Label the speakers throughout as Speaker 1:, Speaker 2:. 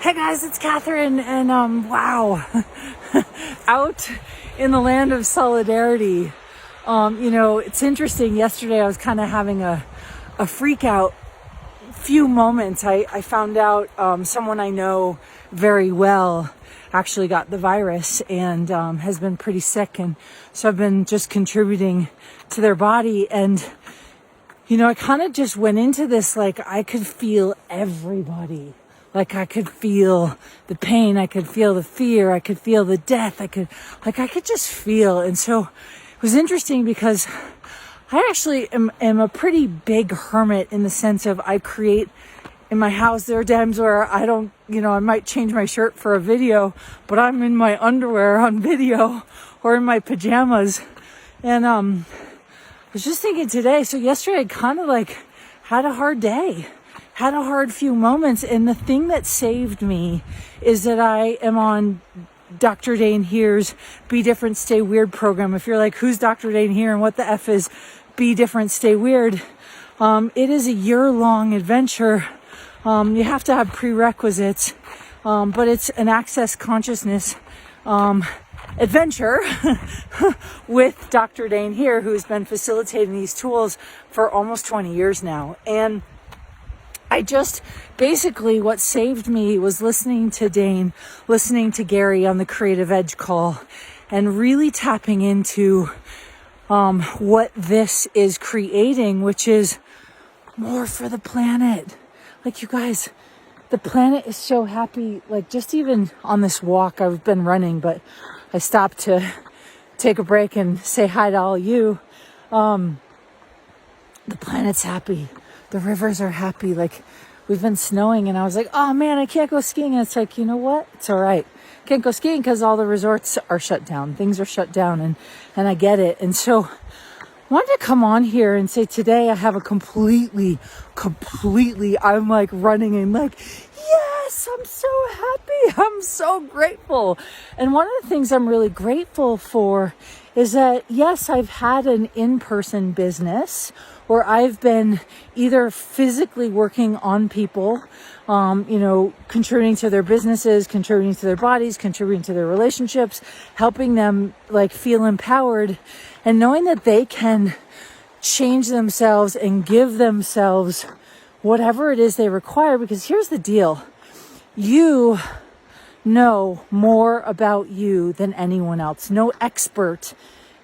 Speaker 1: Hey guys, it's Katherine, and wow, out in the land of solidarity. It's interesting. Yesterday I was kind of having a freak out few moments. I found out someone I know very well actually got the virus and has been pretty sick, and so I've been just contributing to their body. And I kind of just went into this like I could feel everybody. Like I could feel the pain, I could feel the fear, I could feel the death, I could just feel. And so it was interesting because I actually am a pretty big hermit in the sense of I create in my house. There are times where I don't, I might change my shirt for a video, but I'm in my underwear on video or in my pajamas. And I was just thinking today, so yesterday I kind of like had a hard day. Had a hard few moments, and the thing that saved me is that I am on Dr. Dane Here's Be Different, Stay Weird program. If you're like, who's Dr. Dane Here and what the F is Be Different, Stay Weird? It is a year-long adventure. You have to have prerequisites, but it's an access consciousness adventure with Dr. Dane Here, who's been facilitating these tools for almost 20 years now. And I just, basically what saved me was listening to Dane, listening to Gary on the Creative Edge call, and really tapping into what this is creating, which is more for the planet. Like, you guys, the planet is so happy. Like, just even on this walk, I've been running, but I stopped to take a break and say hi to all you. The planet's happy. The rivers are happy. Like, we've been snowing and I was like, oh man, I can't go skiing. And it's like, you know what? It's all right. Can't go skiing because all the resorts are shut down. Things are shut down, and I get it. And so I wanted to come on here and say today I have a completely, I'm like running and like, yes, I'm so happy. I'm so grateful. And one of the things I'm really grateful for is that, yes, I've had an in-person business where I've been either physically working on people, contributing to their businesses, contributing to their bodies, contributing to their relationships, helping them like feel empowered, and knowing that they can change themselves and give themselves whatever it is they require. Because here's the deal. You know more about you than anyone else. No expert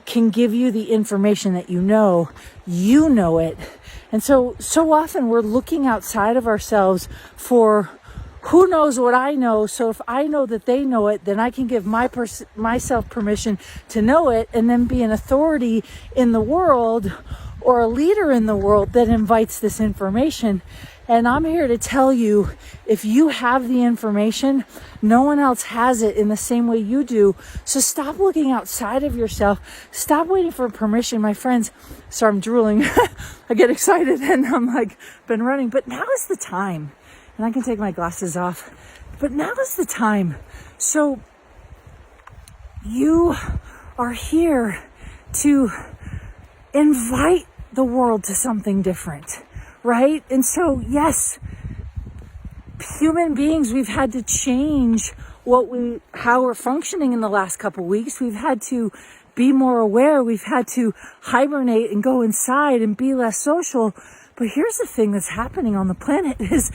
Speaker 1: can give you the information that you know it. And so often we're looking outside of ourselves for who knows what I know. So if I know that they know it, then I can give myself permission to know it, and then be an authority in the world or a leader in the world that invites this information. And I'm here to tell you, if you have the information, no one else has it in the same way you do. So stop looking outside of yourself. Stop waiting for permission, my friends. Sorry, I'm drooling. I get excited and I'm like, been running. But now is the time. And I can take my glasses off. But now is the time. So you are here to invite the world to something different. Right? And so, yes, human beings, we've had to change how we're functioning in the last couple of weeks. We've had to be more aware. We've had to hibernate and go inside and be less social. But here's the thing that's happening on the planet is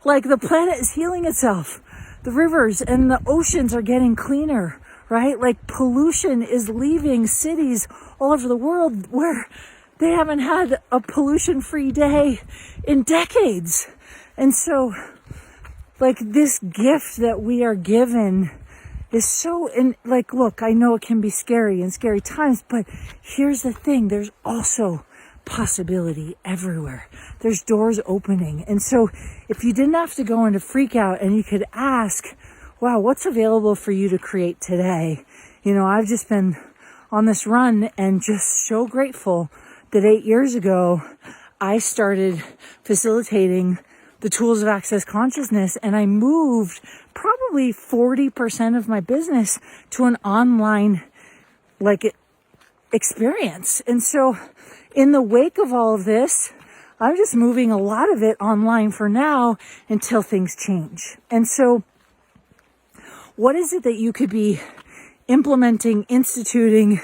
Speaker 1: like the planet is healing itself. The rivers and the oceans are getting cleaner, right? Like pollution is leaving cities all over the world where they haven't had a pollution-free day in decades. And so, like, this gift that we are given is so, and like, look, I know it can be scary and scary times, but here's the thing. There's also possibility everywhere. There's doors opening. And so if you didn't have to go into freak out and you could ask, wow, what's available for you to create today? I've just been on this run and just so grateful that 8 years ago, I started facilitating the tools of access consciousness, and I moved probably 40% of my business to an online experience. And so in the wake of all of this, I'm just moving a lot of it online for now until things change. And so what is it that you could be implementing, instituting,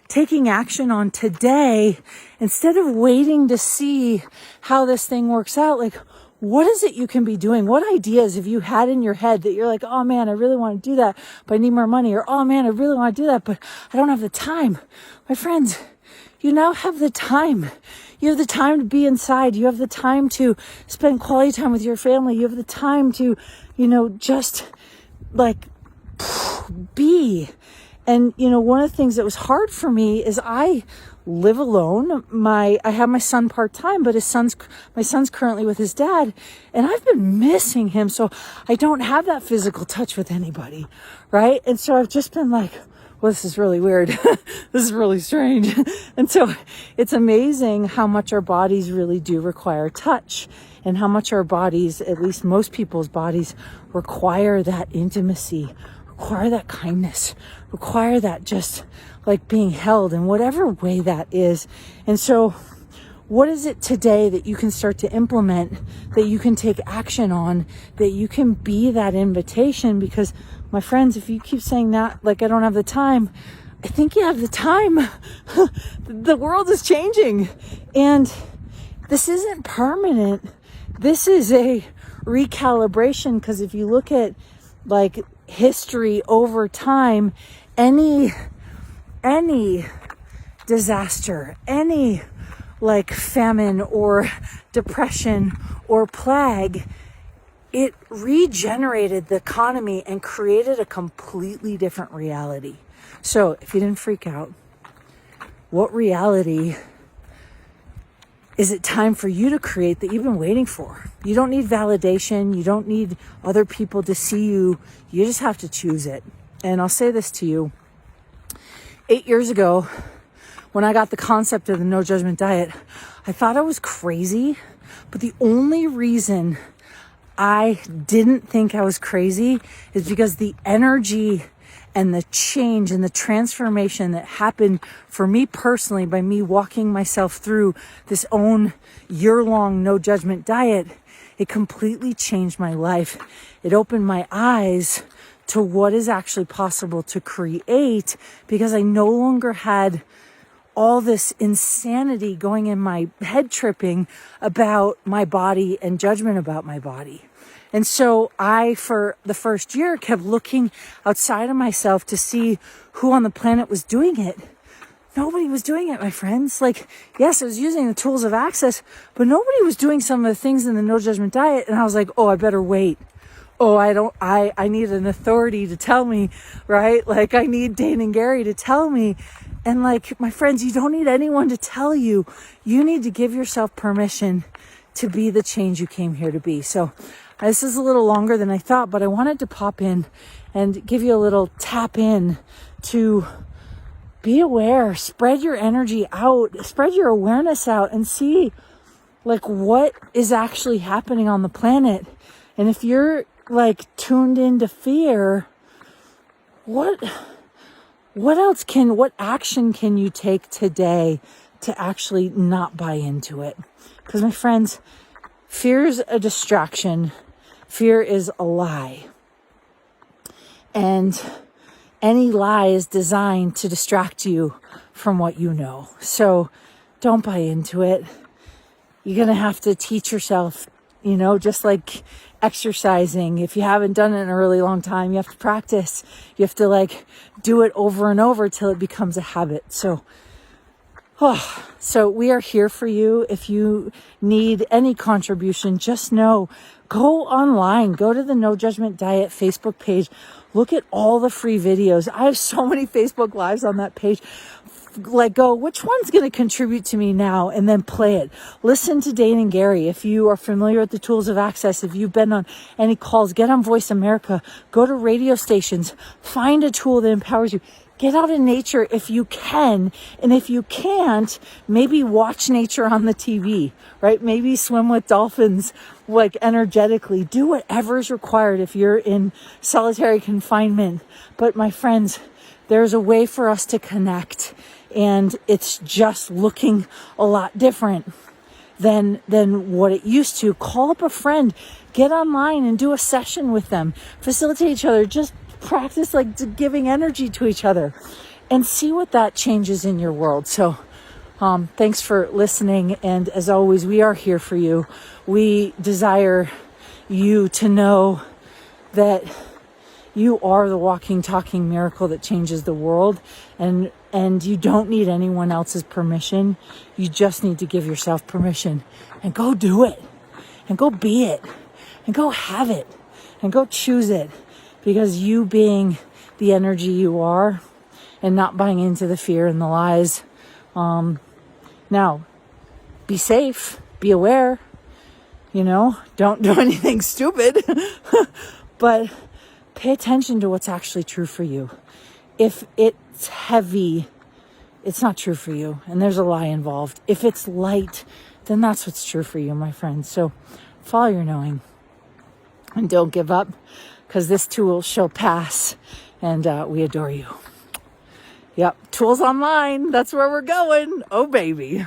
Speaker 1: taking action on today instead of waiting to see how this thing works out? Like, what is it you can be doing? What ideas have you had in your head that you're like, oh man, I really want to do that, but I need more money? Or, oh man, I really want to do that, but I don't have the time. My friends, you now have the time. You have the time to be inside. You have the time to spend quality time with your family. You have the time to, just like be. And, one of the things that was hard for me is I live alone. I have my son part-time, but my son's currently with his dad, and I've been missing him. So I don't have that physical touch with anybody. Right. And so I've just been like, well, this is really weird. This is really strange. And so it's amazing how much our bodies really do require touch, and how much our bodies, at least most people's bodies, require that intimacy, require that kindness, require that just like being held in whatever way that is. And so what is it today that you can start to implement, that you can take action on, that you can be that invitation? Because my friends, if you keep saying that, like, I don't have the time, I think you have the time. The world is changing, and this isn't permanent. This is a recalibration, because if you look at like history over time, any disaster, any like famine or depression or plague, it regenerated the economy and created a completely different reality. So if you didn't freak out, what reality is it time for you to create that you've been waiting for? You don't need validation. You don't need other people to see you. You just have to choose it. And I'll say this to you. 8 years ago, when I got the concept of the no judgment diet, I thought I was crazy. But the only reason I didn't think I was crazy is because the energy and the change and the transformation that happened for me personally by me walking myself through this own year-long no judgment diet, it completely changed my life. It opened my eyes to what is actually possible to create, because I no longer had all this insanity going in my head, tripping about my body and judgment about my body. And so I, for the first year, kept looking outside of myself to see who on the planet was doing it. Nobody was doing it, my friends. Like, yes, I was using the tools of access, but nobody was doing some of the things in the no judgment diet. And I was like, oh, I better wait. Oh, I need an authority to tell me, right? Like, I need Dane and Gary to tell me. And like, my friends, you don't need anyone to tell you. You need to give yourself permission to be the change you came here to be. So this is a little longer than I thought, but I wanted to pop in and give you a little tap in to be aware, spread your energy out, spread your awareness out, and see like what is actually happening on the planet. And if you're like tuned into fear, what action can you take today to actually not buy into it? Because my friends, fear is a distraction. Fear is a lie. And any lie is designed to distract you from what you know. So don't buy into it. You're going to have to teach yourself, just like exercising. If you haven't done it in a really long time, you have to practice. You have to like do it over and over till it becomes a habit. So we are here for you. If you need any contribution, just know, go online, go to the No Judgment Diet Facebook page. Look at all the free videos. I have so many Facebook Lives on that page. Like, go, which one's going to contribute to me now? And then play it. Listen to Dane and Gary. If you are familiar with the tools of access, if you've been on any calls, get on Voice America, go to radio stations, find a tool that empowers you. Get out in nature if you can. And if you can't, maybe watch nature on the TV, right? Maybe swim with dolphins, like energetically. Do whatever is required if you're in solitary confinement. But my friends, there's a way for us to connect, and it's just looking a lot different. than what it used to. Call up a friend, get online and do a session with them, facilitate each other, just practice like giving energy to each other and see what that changes in your world. So thanks for listening. And as always, we are here for you. We desire you to know that you are the walking, talking miracle that changes the world. And you don't need anyone else's permission. You just need to give yourself permission and go do it and go be it and go have it and go choose it, because you being the energy you are and not buying into the fear and the lies. Now, be safe, be aware, don't do anything stupid, but pay attention to what's actually true for you. If it's heavy, it's not true for you, and there's a lie involved. If it's light, then that's what's true for you, my friends. So follow your knowing and don't give up, because this tool shall pass, and we adore you. Yep, tools online. That's where we're going. Oh, baby.